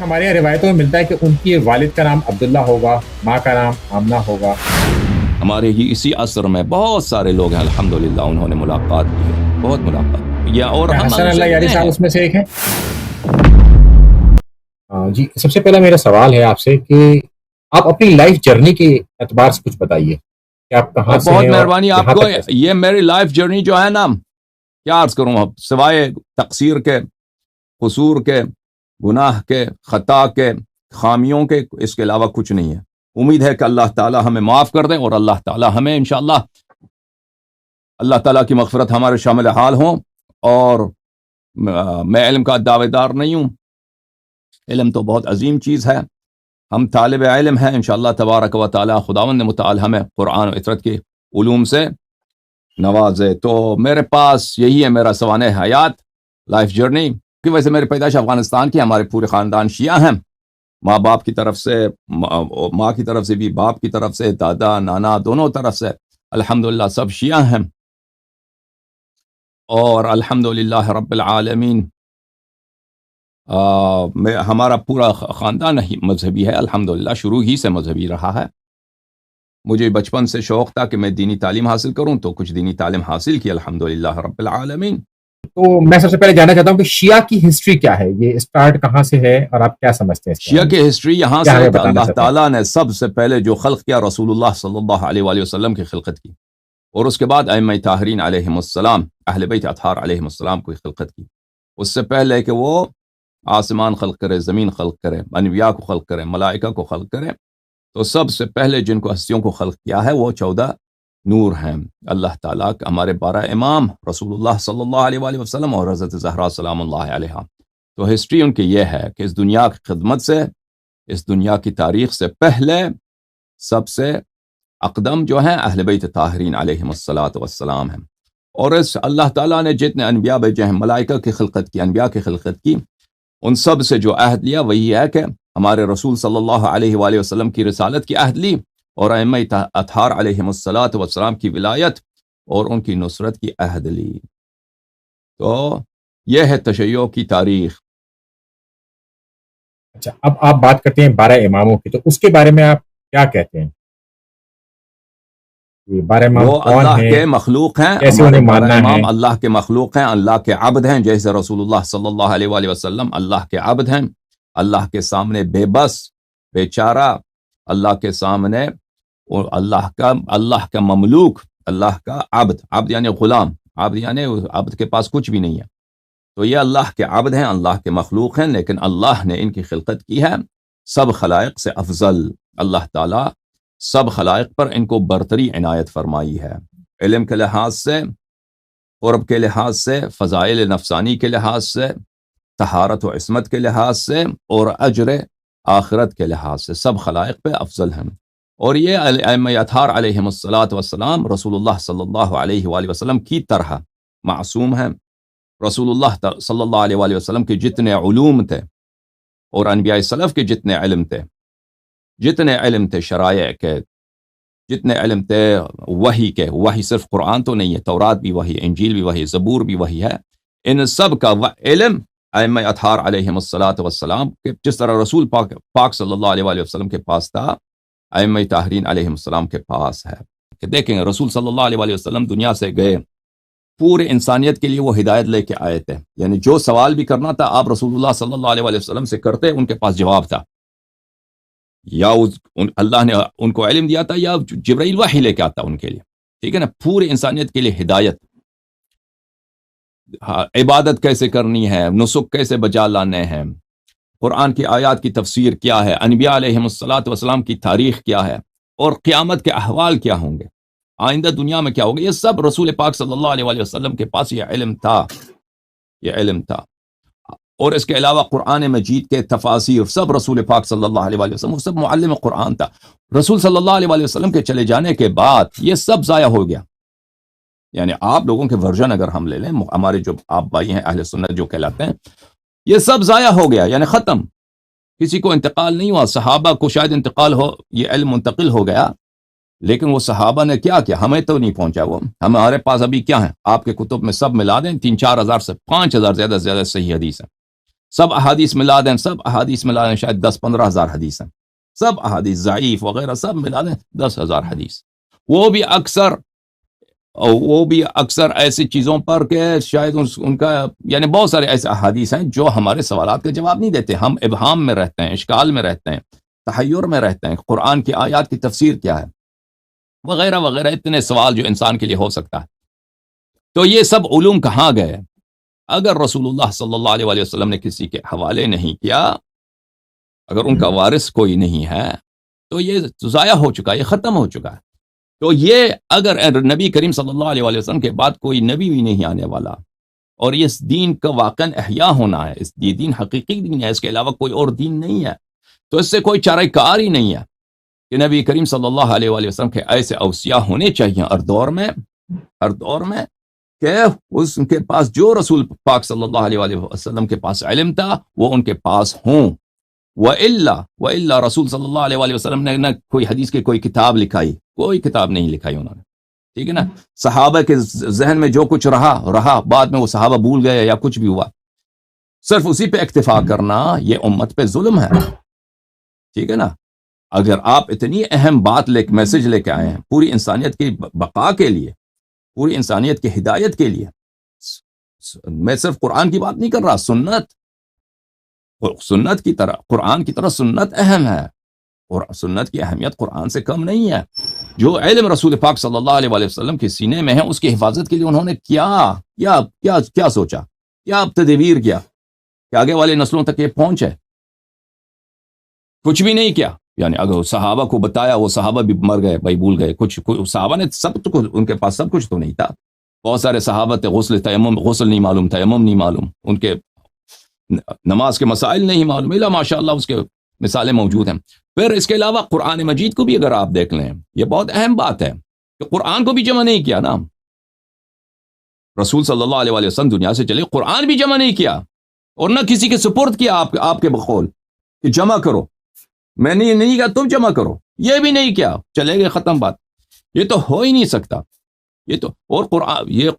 ہمارے یہاں روایتوں میں ملتا ہے کہ ان کی والد کا نام عبداللہ ہوگا، ماں کا نام آمنہ ہوگا۔ ہمارے ہی اسی عصر میں بہت سارے لوگ ہیں الحمدللہ انہوں نے ملاقات کی ہے، بہت ملاقات یا اور کیا ہم حسن ان سے اللہ یاری ملے صاحب ہیں۔ اس میں سے ایک ہے؟ جی، سب سے پہلا میرا سوال ہے آپ سے کہ آپ اپنی لائف جرنی کے اعتبار سے کچھ بتائیے کہ آپ کہاں سے بہت ہیں اور مہربانی آپ یہاں کو، تک کیسے؟ یہ میری لائف جرنی جو ہے نا، کیا عرض کروں اب، سوائے تقصیر کے، قصور کے، گناہ کے، خطا کے، خامیوں کے، اس کے علاوہ کچھ نہیں ہے۔ امید ہے کہ اللہ تعالی ہمیں معاف کر دیں اور اللہ تعالی ہمیں انشاءاللہ اللہ تعالیٰ کی مغفرت ہمارے شامل حال ہوں۔ اور میں علم کا دعوے دار نہیں ہوں، علم تو بہت عظیم چیز ہے، ہم طالب علم ہیں، انشاءاللہ تبارک و تعالی خداوند متعال ہمیں قرآن و عطرت کے علوم سے نوازے۔ تو میرے پاس یہی ہے میرا سوانح حیات، لائف جرنی کی وجہ سے میری پیدائش افغانستان کی، ہمارے پورے خاندان شیعہ ہیں، ماں باپ کی طرف سے، ماں کی طرف سے بھی، باپ کی طرف سے، دادا نانا دونوں طرف سے الحمدللہ سب شیعہ ہیں، اور الحمدللہ رب العالمین ہمارا پورا خاندان ہی مذہبی ہے، الحمدللہ شروع ہی سے مذہبی رہا ہے۔ مجھے بچپن سے شوق تھا کہ میں دینی تعلیم حاصل کروں، تو کچھ دینی تعلیم حاصل کی الحمدللہ رب العالمین۔ تو میں سب سے پہلے جاننا چاہتا ہوں کہ شیعہ کی ہسٹری کیا ہے، یہ اسٹارٹ کہاں سے ہے اور آپ کیا سمجھتے ہیں اس کے شیعہ بارے میں؟ کی ہسٹری یہاں کیا سے ہے ہمیں کہ بتانا اللہ چاہتے ہیں؟ تعالیٰ نے سب سے پہلے جو خلق کیا رسول اللہ صلی اللہ علیہ وآلہ وسلم کی خلقت کی، اور اس کے بعد ائمہ طاہرین علیہم السلام، اہل بیت اطہار علیہم السلام کی خلقت کی۔ اس سے پہلے کہ وہ آسمان خلق کرے، زمین خلق کرے، انبیاء کو خلق کرے، ملائکہ کو خلق کرے، تو سب سے پہلے جن کو ہستیوں کو خلق کیا ہے وہ 14 نور ہیں اللہ تعالیٰ کے، ہمارے 12 امام رسول اللہ صلی اللہ علیہ وآلہ وسلم اور حضرت زہرا سلام اللہ علیہا۔ تو ہسٹری ان کی یہ ہے کہ اس دنیا کی خدمت سے، اس دنیا کی تاریخ سے پہلے سب سے اقدم جو ہیں اہل بیت طاہرین علیہم السلام ہیں۔ اور اس اللہ تعالیٰ نے جتنے انبیاء بھیجے ہیں، ملائکہ کی خلقت کی، انبیاء کی خلقت کی، ان سب سے جو عہد لیا وہی ہے کہ ہمارے رسول صلی اللہ علیہ وآلہ وسلم کی رسالت کی عہد لی، اور ائمہ اطہار علیہم السلام کی ولایت اور ان کی نصرت کی عہد لی۔ تو یہ ہے تشیع کی تاریخ۔ اچھا، اب آپ بات کرتے ہیں 12 اماموں کی، تو اس کے بارے میں آپ کیا کہتے ہیں؟ یہ 12 امام وہ کون اللہ ہیں؟ کے مخلوق ہیں، کیسے ہمارے انہیں 12 ماننا ہے؟ امام اللہ کے مخلوق ہیں، اللہ کے عبد ہیں، جیسے رسول اللہ صلی اللہ علیہ وآلہ وسلم اللہ کے عبد ہیں، اللہ کے سامنے بے بس، بے چارہ، اللہ کے سامنے، اور اللہ کا مملوک، اللہ کا عبد، عبد یعنی غلام، عبد یعنی عبد کے پاس کچھ بھی نہیں ہے، تو یہ اللہ کے عبد ہیں، اللہ کے مخلوق ہیں، لیکن اللہ نے ان کی خلقت کی ہے سب خلائق سے افضل۔ اللہ تعالیٰ سب خلائق پر ان کو برتری عنایت فرمائی ہے، علم کے لحاظ سے، قرب کے لحاظ سے، فضائل نفسانی کے لحاظ سے، طہارت و عصمت کے لحاظ سے، اور اجر آخرت کے لحاظ سے سب خلائق پہ افضل ہیں۔ اور یہ ائمہ اطہار علیہم السلام رسول اللہ صلی اللہ علیہ وآلہ وسلم کی طرح معصوم ہیں۔ رسول اللہ صلی اللہ علیہ وآلہ وسلم کے جتنے علوم تھے، اور انبیاء سلف کے جتنے علم تھے شرائع کے، جتنے علم تھے وحی کے، وحی صرف قرآن تو نہیں ہے، تورات بھی وحی، انجیل بھی وحی، زبور بھی وحی ہے، ان سب کا علم ائمہ اطہار علیہم السلام کے، جس طرح رسول پاک صلی اللہ علیہ وآلہ وسلم کے پاس تھا، ائمہ طاہرین علیہم السلام کے پاس ہے۔ کہ دیکھیں رسول صلی اللہ علیہ وآلہ وسلم دنیا سے گئے، پورے انسانیت کے لیے وہ ہدایت لے کے آئے تھے، یعنی جو سوال بھی کرنا تھا آپ رسول اللہ صلی اللہ علیہ وآلہ وسلم سے کرتے، ان کے پاس جواب تھا، یا اللہ نے ان کو علم دیا تھا، یا جبرائیل وحی لے کے آتا ان کے لیے، ٹھیک ہے نا، پوری انسانیت کے لیے ہدایت، عبادت کیسے کرنی ہے، نسک کیسے بجا لانے ہیں، قرآن کی آیات کی تفسیر کیا ہے، انبیاء علیہم السلام کی تاریخ کیا ہے، اور قیامت کے احوال کیا ہوں گے، آئندہ دنیا میں کیا ہوگا، یہ سب رسول پاک صلی اللہ علیہ وآلہ وسلم کے پاس یہ علم تھا۔ اور اس کے علاوہ قرآن مجید کے تفاسیر سب رسول پاک صلی اللہ علیہ وآلہ وسلم، وہ سب معلم قرآن تھا۔ رسول صلی اللہ علیہ وآلہ وسلم کے چلے جانے کے بعد یہ سب ضائع ہو گیا، یعنی آپ لوگوں کے ورژن اگر ہم لے لیں، ہمارے جو آپ بھائی ہیں اہل سنت جو کہلاتے ہیں، یہ سب ضائع ہو گیا، یعنی ختم، کسی کو انتقال نہیں ہوا، صحابہ کو شاید انتقال ہو، یہ علم منتقل ہو گیا، لیکن وہ صحابہ نے کیا کیا، ہمیں تو نہیں پہنچا، وہ ہمارے پاس ابھی کیا ہے، آپ کے کتب میں سب ملا دیں 3-4 ہزار سے 5 ہزار زیادہ سے زیادہ صحیح حدیث ہے، سب احادیث ملا دیں، سب احادیث ملا دیں، شاید 10-15 ہزار حدیث ہیں، سب احادیث ضعیف وغیرہ سب ملا دیں 10,000 حدیث، وہ بھی اکثر ایسی چیزوں پر کہ شاید ان کا یعنی بہت سارے ایسے احادیث ہیں جو ہمارے سوالات کا جواب نہیں دیتے، ہم ابہام میں رہتے ہیں، اشکال میں رہتے ہیں، تحیر میں رہتے ہیں، قرآن کی آیات کی تفسیر کیا ہے وغیرہ وغیرہ، اتنے سوال جو انسان کے لیے ہو سکتا ہے۔ تو یہ سب علوم کہاں گئے؟ اگر رسول اللہ صلی اللہ علیہ وآلہ وسلم نے کسی کے حوالے نہیں کیا، اگر ان کا وارث کوئی نہیں ہے تو یہ ضائع ہو چکا ہے، یہ ختم ہو چکا ہے۔ تو یہ اگر نبی کریم صلی اللہ علیہ وآلہ وسلم کے بعد کوئی نبی بھی نہیں آنے والا، اور اس دین کا واقعا احیاء ہونا ہے، یہ دین حقیقی دین ہے، اس کے علاوہ کوئی اور دین نہیں ہے، تو اس سے کوئی چارہ کار ہی نہیں ہے کہ نبی کریم صلی اللہ علیہ وآلہ وسلم کے ایسے اوصیاء ہونے چاہیے ہر دور میں کہ اس کے پاس جو رسول پاک صلی اللہ علیہ وآلہ وسلم کے پاس علم تھا وہ ان کے پاس ہوں، وَإِلَّا رسول صلی اللہ علیہ وآلہ وسلم نے نہ کوئی حدیث کی کوئی کتاب لکھائی، کوئی کتاب نہیں لکھائی انہوں نے، ٹھیک ہے نا۔ صحابہ کے ذہن میں جو کچھ رہا بعد میں وہ صحابہ بھول گئے یا کچھ بھی ہوا، صرف اسی پہ اکتفا کرنا یہ امت پہ ظلم ہے، ٹھیک ہے نا۔ اگر آپ اتنی اہم بات میسج لے کے آئے ہیں پوری انسانیت کی بقا کے لیے، پوری انسانیت کی ہدایت کے لیے، میں صرف قرآن کی بات نہیں کر رہا، سنت کی طرح، قرآن کی طرح سنت اہم ہے، اور سنت کی اہمیت قرآن سے کم نہیں ہے۔ جو علم رسول پاک صلی اللہ علیہ وآلہ وسلم کے سینے میں ہے اس کی حفاظت کے لیے انہوں نے کیا سوچا، کیا تدبیر کیا کہ آگے والی نسلوں تک یہ پہنچے؟ کچھ بھی نہیں کیا۔ یعنی اگر صحابہ کو بتایا، وہ صحابہ بھی مر گئے بھائی، بھول گئے، کچھ صحابہ نے سب تو ان کے پاس سب کچھ تو نہیں تھا، بہت سارے صحابہ تھے غسل نہیں معلوم، تیمم نہیں معلوم، ان کے نماز کے مسائل نہیں معلوم، الا ماشاء اللہ اس کے مثالیں موجود ہیں۔ پھر اس کے علاوہ قرآن مجید کو بھی اگر آپ دیکھ لیں، یہ بہت اہم بات ہے کہ قرآن کو بھی جمع نہیں کیا نا رسول صلی اللہ علیہ وآلہ وسلم، دنیا سے چلے، قرآن بھی جمع نہیں کیا، اور نہ کسی کے سپرد کیا آپ کے بقول کہ جمع کرو، میں نہیں کہا تم جمع کرو، یہ بھی نہیں کیا، چلے گئے، ختم بات۔ یہ تو ہو ہی نہیں سکتا، یہ تو، اور قرآن، یہ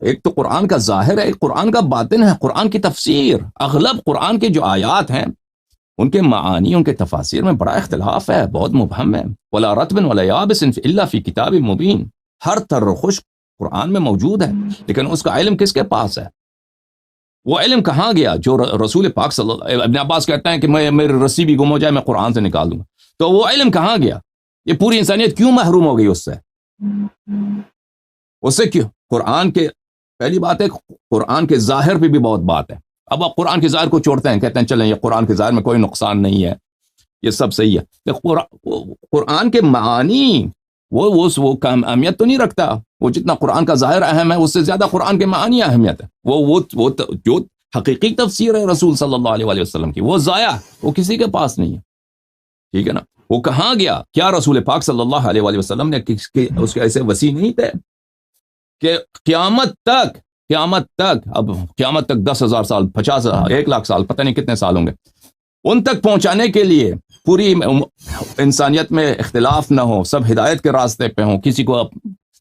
ایک تو قرآن کا ظاہر ہے، ایک قرآن کا باطن ہے، قرآن کی تفسیر، اغلب قرآن کے جو آیات ہیں ان کے معانی، ان کے تفاسیر میں بڑا اختلاف ہے، بہت مبہم ہے۔ وَلَا رَطْبٍ وَلَا يَابِسٍ إِلَّا فِي كِتَابٍ مُبِينٍ، ہر تر و خشک قرآن میں موجود ہے، لیکن اس کا علم کس کے پاس ہے؟ وہ علم کہاں گیا جو رسول پاک صلی اللہ، ابن عباس کہتا ہے کہ میری رسی بھی گم ہو جائے میں قرآن سے نکال دوں گا، تو وہ علم کہاں گیا؟ یہ پوری انسانیت کیوں محروم ہو گئی اس سے کیوں؟ قرآن کے، پہلی بات ہے قرآن کے ظاہر پہ بھی بہت بات ہے۔ اب آپ قرآن کے ظاہر کو چھوڑتے ہیں، کہتے ہیں چلیں یہ قرآن کے ظاہر میں کوئی نقصان نہیں ہے، یہ سب صحیح ہے۔ قرآن کے معانی وہ اہمیت تو نہیں رکھتا، وہ جتنا قرآن کا ظاہر اہم ہے اس سے زیادہ قرآن کے معانی اہمیت ہے۔ وہ جو حقیقی تفسیر ہے رسول صلی اللہ علیہ وآلہ وسلم کی، وہ ضائع، وہ کسی کے پاس نہیں ہے، ٹھیک ہے نا۔ وہ کہاں گیا؟ کیا رسول پاک صلی اللہ علیہ وآلہ وسلم نے اس کے ایسے وسیع نہیں تھے کہ قیامت تک، اب قیامت تک 10,000 سال، 50,000، 1,00,000 سال، پتہ نہیں کتنے سال ہوں گے، ان تک پہنچانے کے لیے پوری انسانیت میں اختلاف نہ ہو، سب ہدایت کے راستے پہ ہوں، کسی کو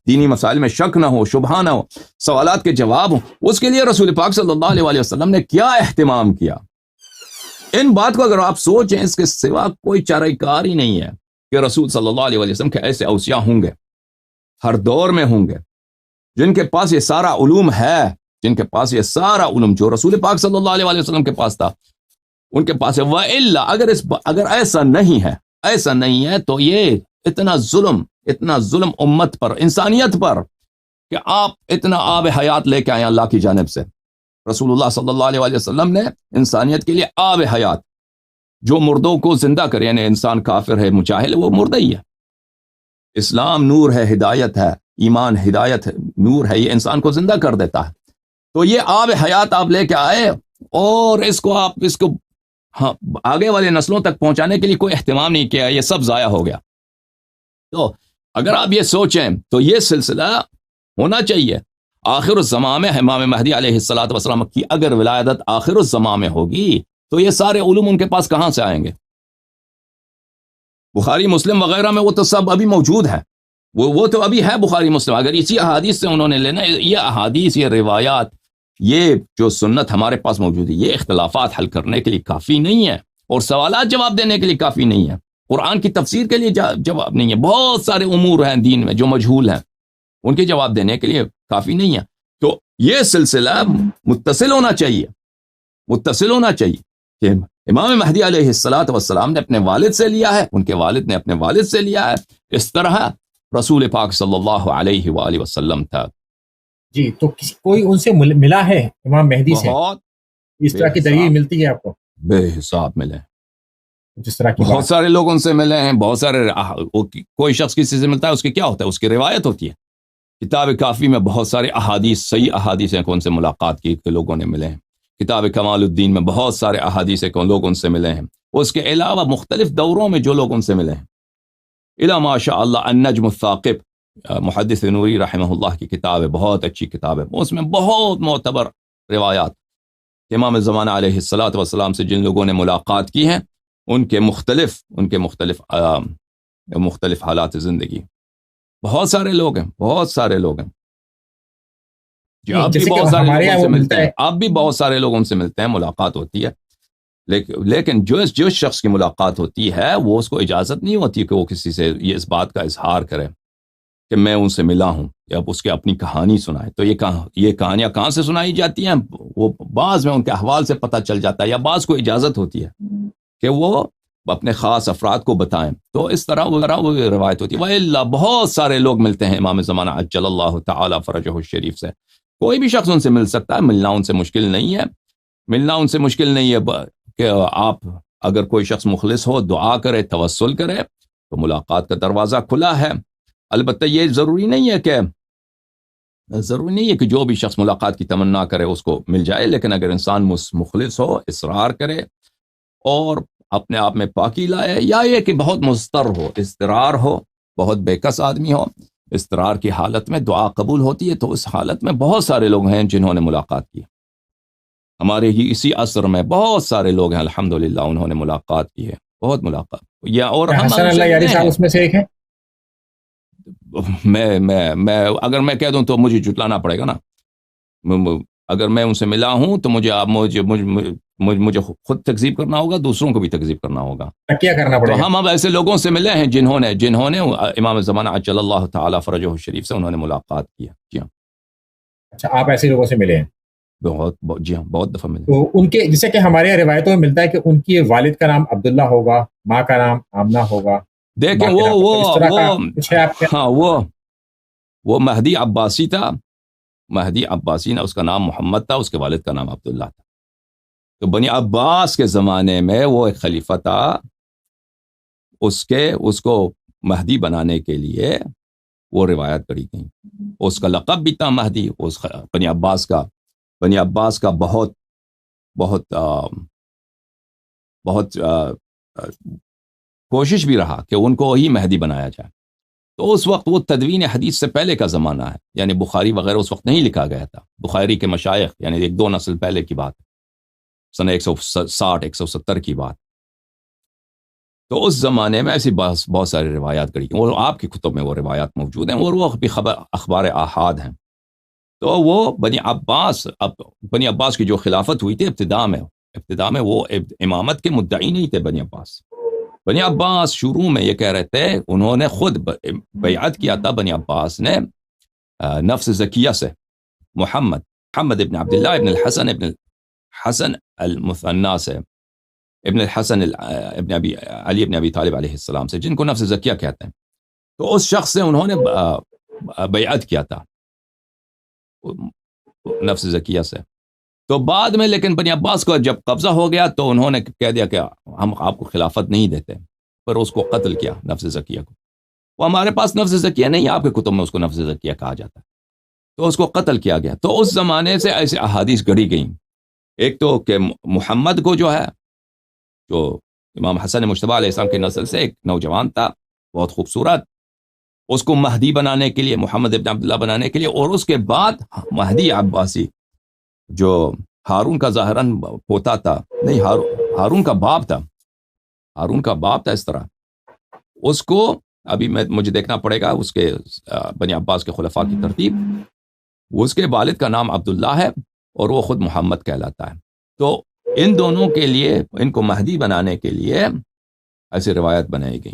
دینی مسائل میں شک نہ ہو، شبہ نہ ہو، سوالات کے جواب ہوں، اس کے لیے رسول پاک صلی اللہ علیہ وآلہ وسلم نے کیا اہتمام کیا؟ ان بات کو اگر آپ سوچیں، اس کے سوا کوئی چارہ کار ہی نہیں ہے کہ رسول صلی اللہ علیہ وآلہ وسلم کے ایسے اوصیاء ہوں گے، ہر دور میں ہوں گے، جن کے پاس یہ سارا علوم ہے، جن کے پاس یہ سارا علوم جو رسول پاک صلی اللہ علیہ وآلہ وسلم کے پاس تھا، ان کے پاس ہے۔ وَإِلَّا، اگر ایسا نہیں ہے تو یہ اتنا ظلم امت پر، انسانیت پر، کہ آپ اتنا آب حیات لے کے آئے اللہ کی جانب سے۔ رسول اللہ صلی اللہ علیہ وآلہ وسلم نے انسانیت کے لیے آب حیات، جو مردوں کو زندہ کرے، یعنی انسان کافر ہے، مجاہل، وہ مردہ ہی ہے۔ اسلام نور ہے، ہدایت ہے، ایمان ہدایت ہے، نور ہے، یہ انسان کو زندہ کر دیتا ہے۔ تو یہ آب حیات آپ لے کے آئے، اور اس کو آگے والے نسلوں تک پہنچانے کے لیے کوئی اہتمام نہیں کیا، یہ سب ضائع ہو گیا۔ تو اگر آپ یہ سوچیں تو یہ سلسلہ ہونا چاہیے۔ آخر الزمان میں امام مہدی علیہ الصلوۃ والسلام کی اگر ولادت آخر الزمان میں ہوگی تو یہ سارے علوم ان کے پاس کہاں سے آئیں گے؟ بخاری مسلم وغیرہ میں وہ تو سب ابھی موجود ہے، وہ تو ابھی ہے بخاری مسلم۔ اگر اسی احادیث سے انہوں نے لینا، یہ احادیث، یہ روایات یہ جو سنت ہمارے پاس موجود ہے یہ اختلافات حل کرنے کے لیے کافی نہیں ہے، اور سوالات جواب دینے کے لیے کافی نہیں ہے، قرآن کی تفسیر کے لیے جواب نہیں ہے، بہت سارے امور ہیں دین میں جو مجہول ہیں ان کے جواب دینے کے لیے کافی نہیں ہے۔ تو یہ سلسلہ متصل ہونا چاہیے، متصل ہونا چاہیے کہ امام مہدی علیہ الصلاۃ والسلام نے اپنے والد سے لیا ہے، ان کے والد نے اپنے والد سے لیا ہے، اس طرح رسول پاک صلی اللہ علیہ وآلہ وسلم تھا۔ جی، تو کوئی ان سے ملا ہے امام مہدی سے؟ بہت اس طرح کی دلیل ملتی ہے آپ کو؟ بے حساب ملے، جس طرح کی بہت سارے لوگ ان سے ملے ہیں، بہت سارے کوئی شخص کسی سے ملتا ہے اس کی کیا ہوتا ہے، اس کی روایت ہوتی ہے۔ کتاب کافی میں بہت سارے احادیث، صحیح احادیث ہیں کہ ان سے ملاقات کی کہ لوگوں نے ملے ہیں۔ کتاب کمال الدین میں بہت سارے احادیث ہیں کہ لوگ ان سے ملے ہیں۔ اس کے علاوہ مختلف دوروں میں جو لوگ ان سے ملے ہیں، الا ماشاء اللہ النجم الثاقب، محدث نوری رحمہ اللہ کی کتاب ہے، بہت اچھی کتاب ہے، اس میں بہت معتبر روایات امام زمانہ علیہ الصلاۃ والسلام سے جن لوگوں نے ملاقات کی ہیں ان کے مختلف حالات زندگی، بہت سارے لوگ ہیں، بہت سارے لوگ ہیں جی، اب بھی بہت سارے لوگ ان سے ملتے ہیں، اب بھی بہت سارے لوگ ان سے ملتے ہیں، ملاقات ہوتی ہے، لیکن جو شخص کی ملاقات ہوتی ہے وہ اس کو اجازت نہیں ہوتی کہ وہ کسی سے یہ اس بات کا اظہار کرے کہ میں ان سے ملا ہوں، یا اس کے اپنی کہانی سنائے۔ تو یہ کہانیاں کہاں سے سنائی جاتی ہیں؟ وہ بعض میں ان کے احوال سے پتہ چل جاتا ہے، یا بعض کو اجازت ہوتی ہے کہ وہ اپنے خاص افراد کو بتائیں، تو اس طرح وہ روایت ہوتی ہے۔ وَإِلَّا بہت سارے لوگ ملتے ہیں امام زمانہ عجل اللہ تعالی فرجہ الشریف سے، کوئی بھی شخص ان سے مل سکتا ہے، ملنا ان سے مشکل نہیں ہے، ملنا ان سے مشکل نہیں ہے کہ آپ اگر کوئی شخص مخلص ہو، دعا کرے، توسل کرے تو ملاقات کا دروازہ کھلا ہے۔ البتہ یہ ضروری نہیں ہے کہ جو بھی شخص ملاقات کی تمنا کرے اس کو مل جائے، لیکن اگر انسان مخلص ہو، اصرار کرے اور اپنے آپ میں پاکی لائے، یا یہ کہ بہت مضطر ہو، اضطرار ہو، بہت بے کس آدمی ہو، اضطرار کی حالت میں دعا قبول ہوتی ہے، تو اس حالت میں بہت سارے لوگ ہیں جنہوں نے ملاقات کی۔ ہمارے ہی اسی عصر میں بہت سارے لوگ ہیں الحمدللہ انہوں نے ملاقات کی ہے، بہت ملاقات، یا اور ہم حسن اللہ یاری صاحب اس میں سے ایک ہے؟ میں اگر میں کہہ دوں تو مجھے جھٹلانا پڑے گا نا، اگر میں ان سے ملا ہوں تو مجھے خود تکذیب کرنا ہوگا، دوسروں کو بھی تکذیب کرنا ہوگا، کیا کرنا پڑے گا؟ تو ہم اب ایسے لوگوں سے ملے ہیں جنہوں نے امام زمانہ عجل اللہ تعالی فرجہ الشریف سے انہوں نے ملاقات کی ہے۔ جی ہاں، اچھا، آپ ایسے لوگوں سے ملے ہیں؟ جی ہاں، بہت دفعہ ملے۔ تو ان کے، جیسے کہ ہمارے یہاں روایتوں میں ملتا ہے کہ ان کی والد کا نام عبداللہ ہوگا، ماں کا نام آمنہ ہوگا۔ دیکھیں وہ مہدی عباسی تھا، مہدی عباسی نے، اس کا نام محمد تھا، اس کے والد کا نام عبداللہ تھا۔ تو بنی عباس کے زمانے میں وہ ایک خلیفہ تھا، اس کو مہدی بنانے کے لیے وہ روایت کری گئی، اس کا لقب بھی تھا مہدی، بنی عباس کا بہت بہت بہت کوشش بھی رہا کہ ان کو ہی مہدی بنایا جائے۔ تو اس وقت وہ تدوین حدیث سے پہلے کا زمانہ ہے، یعنی بخاری وغیرہ اس وقت نہیں لکھا گیا تھا، بخاری کے مشائخ، یعنی 1-2 نسل پہلے کی بات، سنہ 160-170 کی بات۔ تو اس زمانے میں ایسی بہت ساری روایات کری گئی، اور آپ کی کتب میں وہ روایات موجود ہیں، اور وہ بھی اخبار احاد ہیں۔ تو وہ بنی عباس کی جو خلافت ہوئی تھی ابتدا میں وہ امامت کے مدعی نہیں تھے۔ بنی عباس شروع میں یہ کہہ رہے تھے، انہوں نے خود بیعت کیا تھا بنی عباس نے نفس زکیہ سے، محمد ابن عبداللہ ابن الحسن المثنى سے، ابن الحسن ابن علی ابن ابی طالب علیہ السلام سے، جن کو نفس زکیہ کہتے ہیں۔ تو اس شخص سے انہوں نے بیعت کیا تھا، نفس زکیہ سے۔ تو بعد میں لیکن بنی عباس کو جب قبضہ ہو گیا تو انہوں نے کہہ دیا کہ ہم آپ کو خلافت نہیں دیتے، پر اس کو قتل کیا، نفس زکیہ کو۔ وہ ہمارے پاس نفس زکیہ نہیں، آپ کے کتب میں اس کو نفس زکیہ کہا جاتا ہے، تو اس کو قتل کیا گیا۔ تو اس زمانے سے ایسے احادیث گڑھی گئیں، ایک تو کہ محمد کو جو امام حسن مجتبی علیہ السلام کے نسل سے ایک نوجوان تھا بہت خوبصورت، اس کو مہدی بنانے کے لیے، محمد ابن عبداللہ بنانے کے لیے، اور اس کے بعد مہدی عباسی جو ہارون کا ظاہراً پوتا تھا، نہیں ہارون کا باپ تھا، اس طرح اس کو ابھی مجھے دیکھنا پڑے گا اس کے بنی عباس کے خلفاء کی ترتیب، اس کے والد کا نام عبداللہ ہے، اور وہ خود محمد کہلاتا ہے۔ تو ان دونوں کے لیے، ان کو مہدی بنانے کے لیے ایسی روایت بنائی گئی۔